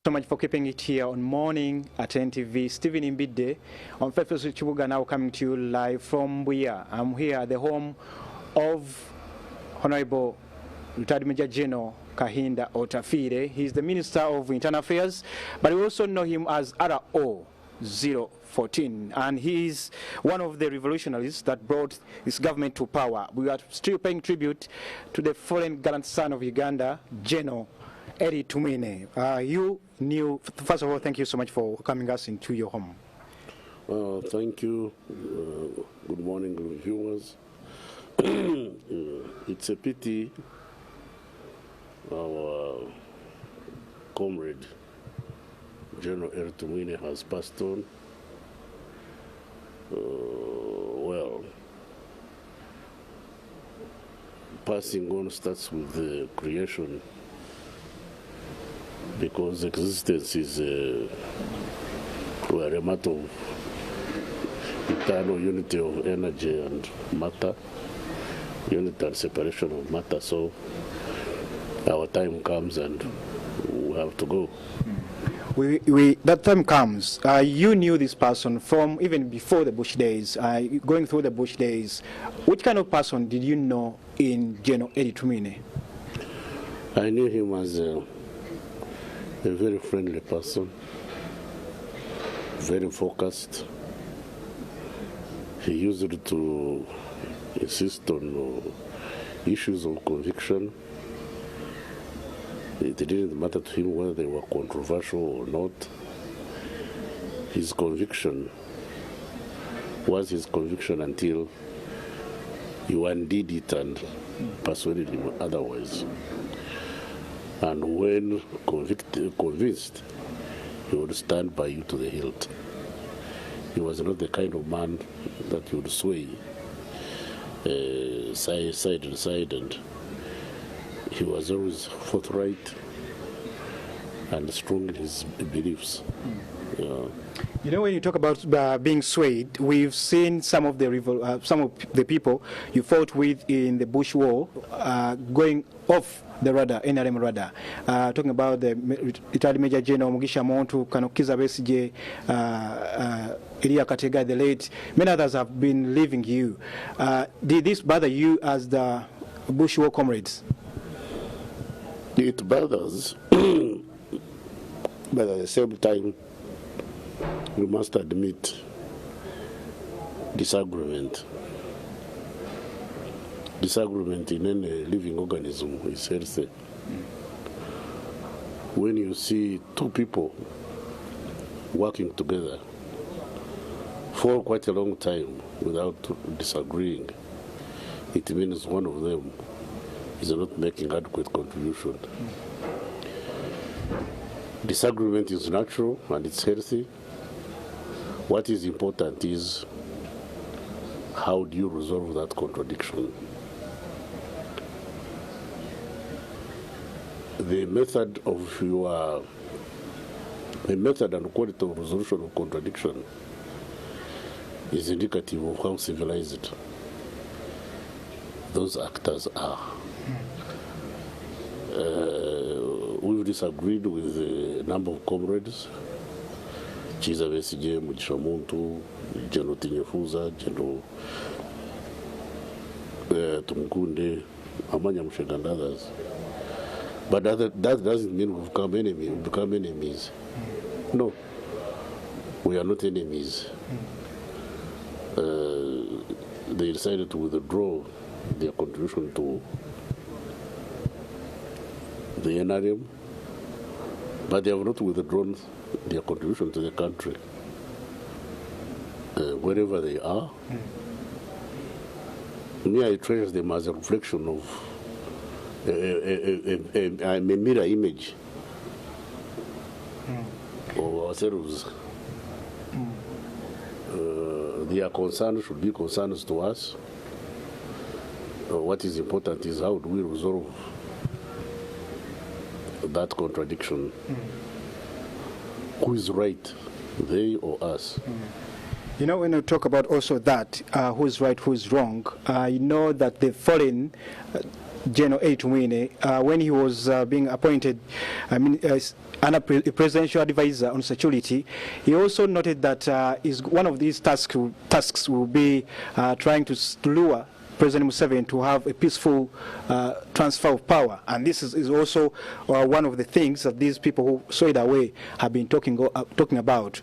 So much for keeping it here on Morning at NTV. Stephen Imbide on Fefeso Chibuga, now coming to you live from Buya. I'm here at the home of Honorable Retired Major General Kahinda Otafiire. He's the Minister of Internal Affairs, but we also know him as RO 014, and he's one of the revolutionaries that brought this government to power. We are still paying tribute to the fallen gallant son of Uganda, General Elly Tumwine. First of all, thank you so much for coming us into your home. Thank you. Good morning, viewers. It's a pity our comrade, General Elly Tumwine, has passed on. Well, passing on starts with the creation, because existence is a matter of eternal unity of energy and matter, unity and separation of matter. So our time comes and we have to go. That time comes. You knew this person from even before the Bush days, going through the Bush days. What kind of person did you know in General Elly Tumwine? I knew him as a very friendly person, very focused. He used to insist on issues of conviction. It didn't matter to him whether they were controversial or not. His conviction was his conviction until you undid it and persuaded him otherwise. And when convinced, he would stand by you to the hilt. He was not the kind of man that would sway side and side, and he was always forthright and strong in his beliefs. You know, when you talk about being swayed, we've seen some of the people you fought with in the Bush War going off the radar, NRM radar. Talking about the retired Major General Mugisha Muntu, Kanokiza Besigye, Elia Katega the late. Many others have been leaving you. Did this bother you as the Bush War comrades? It bothers, but at the same time, we must admit disagreement. Disagreement in any living organism is healthy. When you see two people working together for quite a long time without disagreeing, it means one of them is not making adequate contribution. Disagreement is natural and it's healthy. What is important is how do you resolve that contradiction? The method and quality of resolution of contradiction is indicative of how civilized those actors are. We've disagreed with a number of comrades, Chiza Besigye, Mugisha Muntu, General Tinyefuza, General Tumukunde, Amanya Mushega, and others. But that doesn't mean we've become enemies. No, we are not enemies. They decided to withdraw their contribution to the NRM, but they have not withdrawn their contribution to the country. Wherever they are, me, I treasure them as a reflection of a mirror image of ourselves. Their concerns should be concerns to us. What is important is how do we resolve that contradiction. Who is right, they or us? You know, when you talk about also that, who's right, who's wrong, you know that the fallen General Tumwine, when he was being appointed as presidential advisor on security, he also noted that one of these tasks will be trying to lure President Museveni to have a peaceful transfer of power. And this is also one of the things that these people who saw it away have been talking about.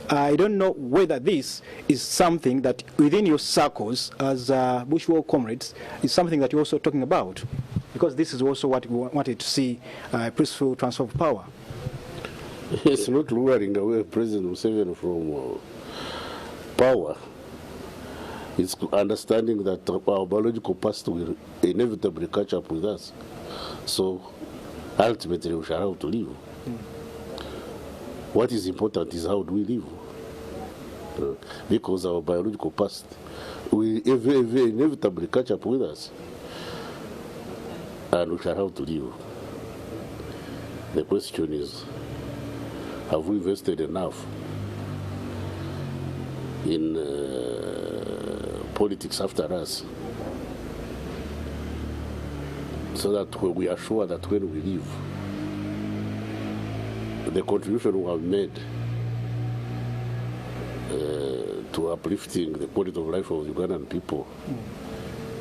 I don't know whether this is something that within your circles as Bushwalk comrades is something that you're also talking about, because this is also what we wanted to see, peaceful transfer of power. It's not luring away President Museveni from power. It's understanding that our biological past will inevitably catch up with us. So ultimately we shall have to live. What is important is how do we live? Because our biological past will inevitably catch up with us. And we shall have to live. The question is, have we invested enough in politics after us, so that we are sure that when we leave, the contribution we have made to uplifting the quality of life of Ugandan people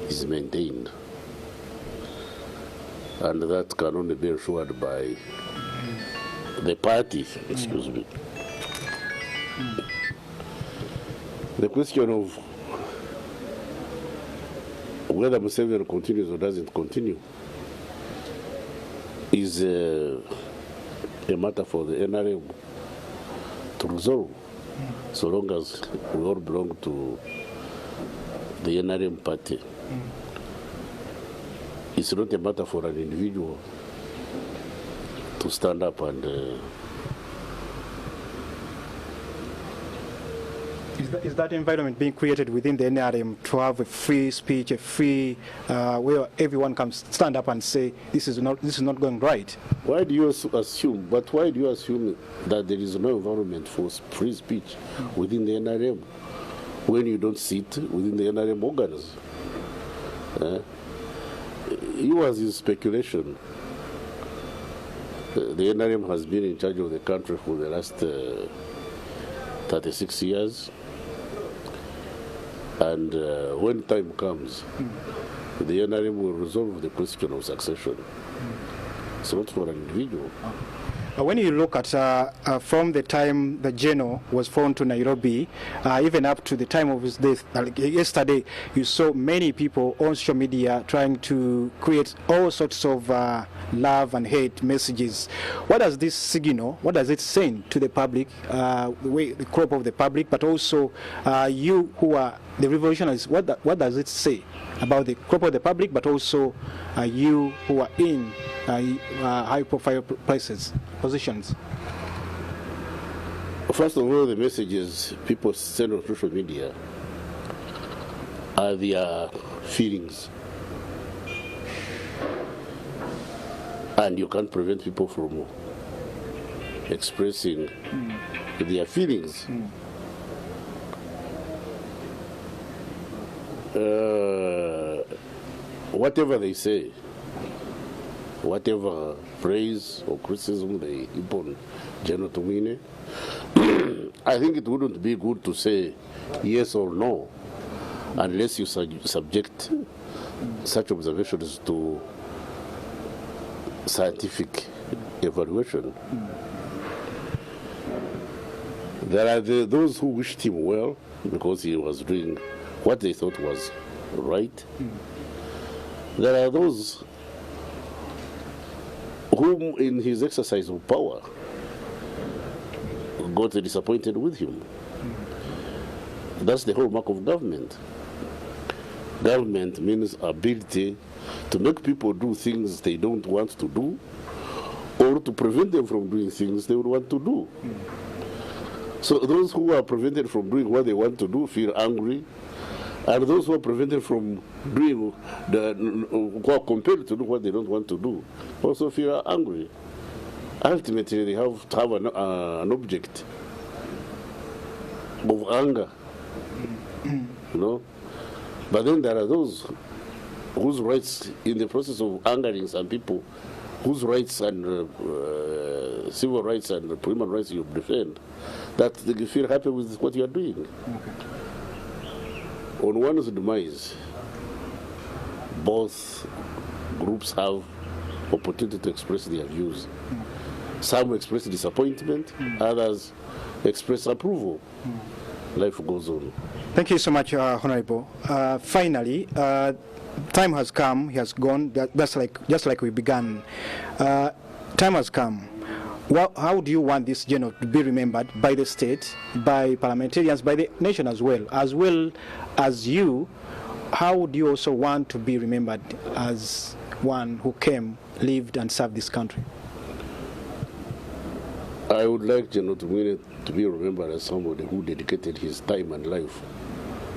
is maintained. And that can only be assured by the party, excuse me. The question of whether Museveni continues or doesn't continue is a matter for the NRM to resolve, so long as we all belong to the NRM party. It's not a matter for an individual to stand up and Is that environment being created within the NRM to have a free speech, a free where everyone can stand up and say this is not going right? Why do you assume? But why do you assume that there is no environment for free speech within the NRM when you don't sit within the NRM organs? Yours is speculation. The NRM has been in charge of the country for the last 36 years. And when time comes, the NRM will resolve the question of succession. It's not for an individual. When you look at from the time the general was flown to Nairobi, even up to the time of his death, yesterday, you saw many people on social media trying to create all sorts of love and hate messages. What does this signal, what does it send to the public, the crop of the public, but also you who are the revolutionaries, what does it say about the crop of the public, but also you who are in high-profile positions? First of all, the messages people send on social media are their feelings. And you can't prevent people from expressing their feelings. Whatever they say, whatever praise or criticism they heap on General Tumwine, I think it wouldn't be good to say yes or no unless you subject such observations to scientific evaluation. There are those who wished him well because he was doing what they thought was right. There are those whom, in his exercise of power, got disappointed with him. That's the hallmark of government. Government means ability to make people do things they don't want to do, or to prevent them from doing things they would want to do. So those who are prevented from doing what they want to do feel angry, and those who are prevented from doing, who are compelled to do what they don't want to do, also feel angry. Ultimately, they have to have an object of anger, you know. But then there are those whose rights, in the process of angering some people, whose rights and civil rights and human rights you defend, that they feel happy with what you are doing. Okay. On one's demise, both groups have opportunity to express their views. Some express disappointment, others express approval. Life goes on. Thank you so much, Honorable. Finally, time has come, he has gone, just like we began. Time has come. How do you want this general to be remembered by the state, by parliamentarians, by the nation as well as you? How would you also want to be remembered as one who came, lived, and served this country? I would like General Tumwine to be remembered as somebody who dedicated his time and life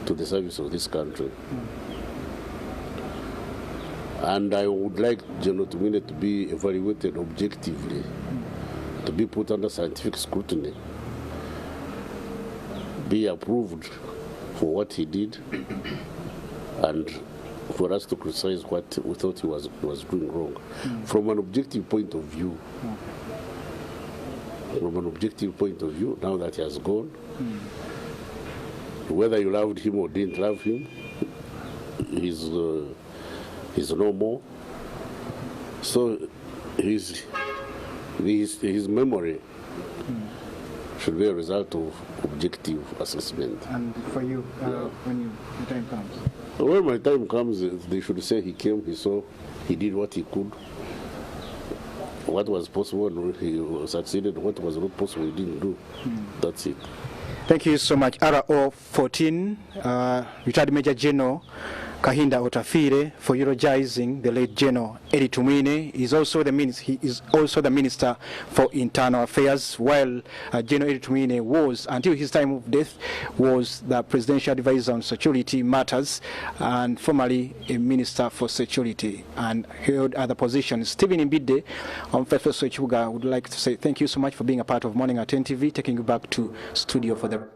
to the service of this country. And I would like General Tumwine to be evaluated objectively, to be put under scientific scrutiny, be approved for what he did, and for us to criticize what we thought he was doing wrong. From an objective point of view, now that he has gone, whether you loved him or didn't love him, he's no more. So his memory should be a result of objective assessment. And for you, when the time comes? When my time comes, they should say he came, he saw, he did what he could. What was possible, he succeeded. What was not possible, he didn't do. That's it. Thank you so much. RO 14, retired Major General Kahinda Otafiire, for eulogizing the late General Elly Tumwine. He is also the Minister for Internal Affairs, while General Elly Tumwine was, until his time of death, was the Presidential Advisor on Security Matters and formerly a Minister for Security, and held other positions. Stephen Mbidde on Fefeso Chibuga would like to say thank you so much for being a part of Morning at NTV, taking you back to studio for the